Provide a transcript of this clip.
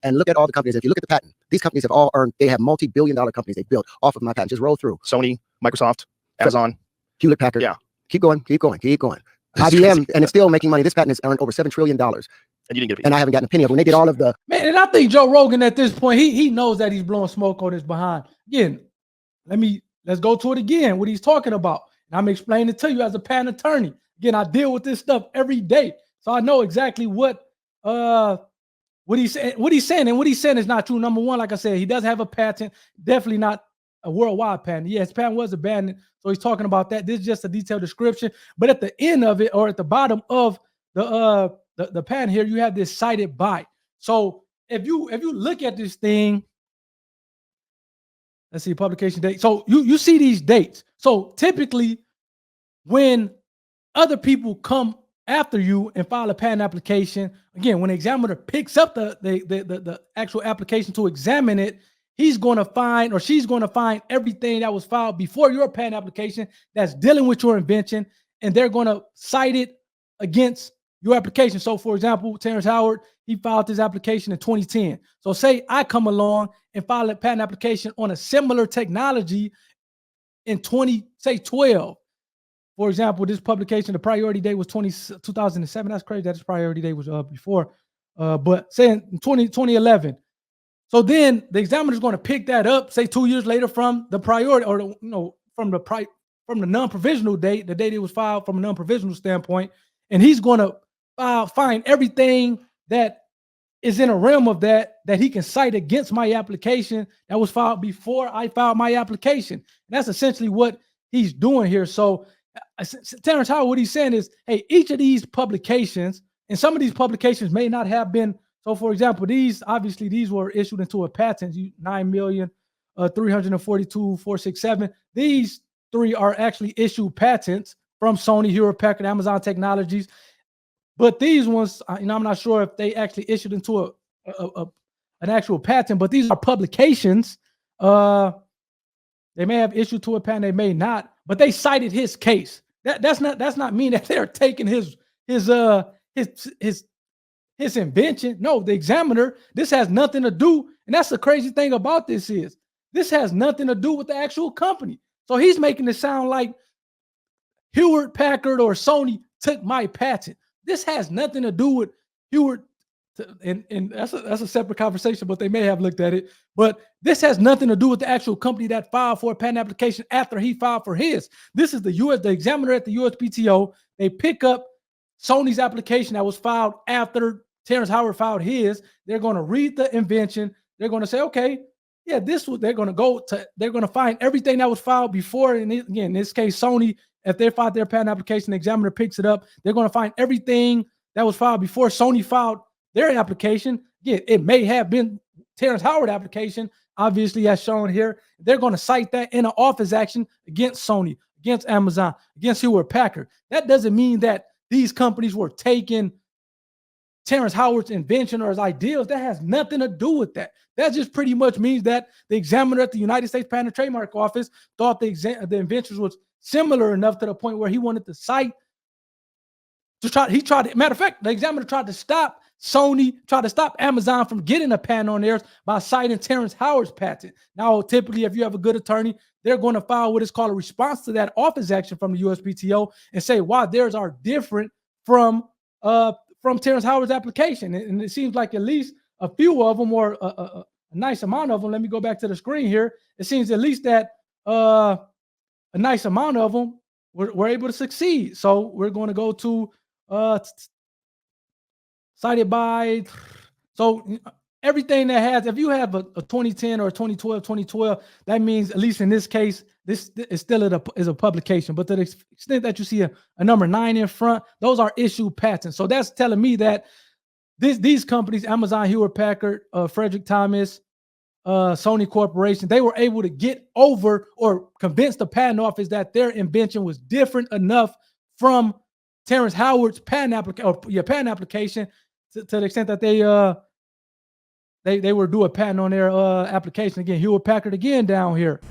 and look at all the companies. If you look at the patent, these companies have all earned, they have multi-billion-dollar companies they built off of my patent. Just roll through. Sony, Microsoft, Amazon, Hewlett Packard. Yeah. Keep going. IBM, and it's still making money. This patent has earned over $7 trillion. And you didn't get it. And I haven't gotten a penny of it. When they did all of the... Man, and I think Joe Rogan at this point, he knows that he's blowing smoke on his behind. Again, let's go to it again, what he's talking about. And I'm explaining it to you as a patent attorney. Again, I deal with this stuff every day. So I know exactly what he's saying. What he's saying is not true. Number one, like I said, he does have a patent, definitely not a worldwide patent. Yes, his patent was abandoned. So he's talking about that. This is just a detailed description. But at the end of it, or at the bottom of the patent here, you have this cited by. So if you look at this thing, let's see, publication date. So you see these dates. So typically when other people come after you and file a patent application, again, when the examiner picks up the actual application to examine it, he's going to find, or she's going to find, everything that was filed before your patent application that's dealing with your invention, and they're going to cite it against your application. So for example, Terrence Howard, he filed his application in 2010. So say I come along and file a patent application on a similar technology in 2012. For example, this publication, the priority date was 2007. That's crazy that his priority date was before. But say in 2011. So then the examiner is going to pick that up, say 2 years later from the priority, or from the non-provisional date, the date it was filed from a non-provisional standpoint, and he's going to find everything that is in a realm of that he can cite against my application that was filed before I filed my application. And that's essentially what he's doing here. So Terrence Howard, what he's saying is, hey, each of these publications, and some of these publications may not have been. So, for example, these were issued into a patent, 9,342,467. These three are actually issued patents from Sony, Hewlett Packard, Amazon Technologies. But these ones, I'm not sure if they actually issued into an actual patent, but these are publications. They may have issued to a patent, they may not, but they cited his case. That's not mean that they're taking his invention. No, the examiner, this has nothing to do, and that's the crazy thing about this has nothing to do with the actual company. So he's making it sound like Hewlett Packard or Sony took my patent. This has nothing to do with Hewlett, and that's a separate conversation, but they may have looked at it. But this has nothing to do with the actual company that filed for a patent application after he filed for his. This is the examiner at the USPTO. They pick up Sony's application that was filed after Terrence Howard filed his. They're going to read the invention. They're going to say, okay, yeah, they're going to find everything that was filed before. And again, in this case, Sony, if they filed their patent application, the examiner picks it up. They're going to find everything that was filed before Sony filed their application. Again, it may have been Terrence Howard application, obviously, as shown here. They're going to cite that in an office action against Sony, against Amazon, against Hewlett Packard. That doesn't mean that these companies were taking Terrence Howard's invention or his ideas. That has nothing to do with that. That just pretty much means that the examiner at the United States Patent and Trademark Office thought the invention was similar enough to the point where he wanted to cite. Matter of fact, the examiner tried to stop Sony, tried to stop Amazon from getting a patent on theirs by citing Terrence Howard's patent. Now, typically, if you have a good attorney, they're going to file what is called a response to that office action from the USPTO and say why theirs are different from Terrence Howard's application. And it seems like at least a few of them, or a nice amount of them. Let me go back to the screen here. It seems at least that a nice amount of them were able to succeed. So we're going to go to cited by. So everything that has, if you have a 2010 or a 2012, that means, at least in this case, this is still is a publication. But to the extent that you see a number 9 in front, those are issued patents. So that's telling me that these companies, Amazon, Hewlett Packard, Frederick Thomas, Sony Corporation, they were able to get over or convince the patent office that their invention was different enough from Terrence Howard's patent application to the extent that they were due a patent on their application. Again, Hewlett Packard again down here.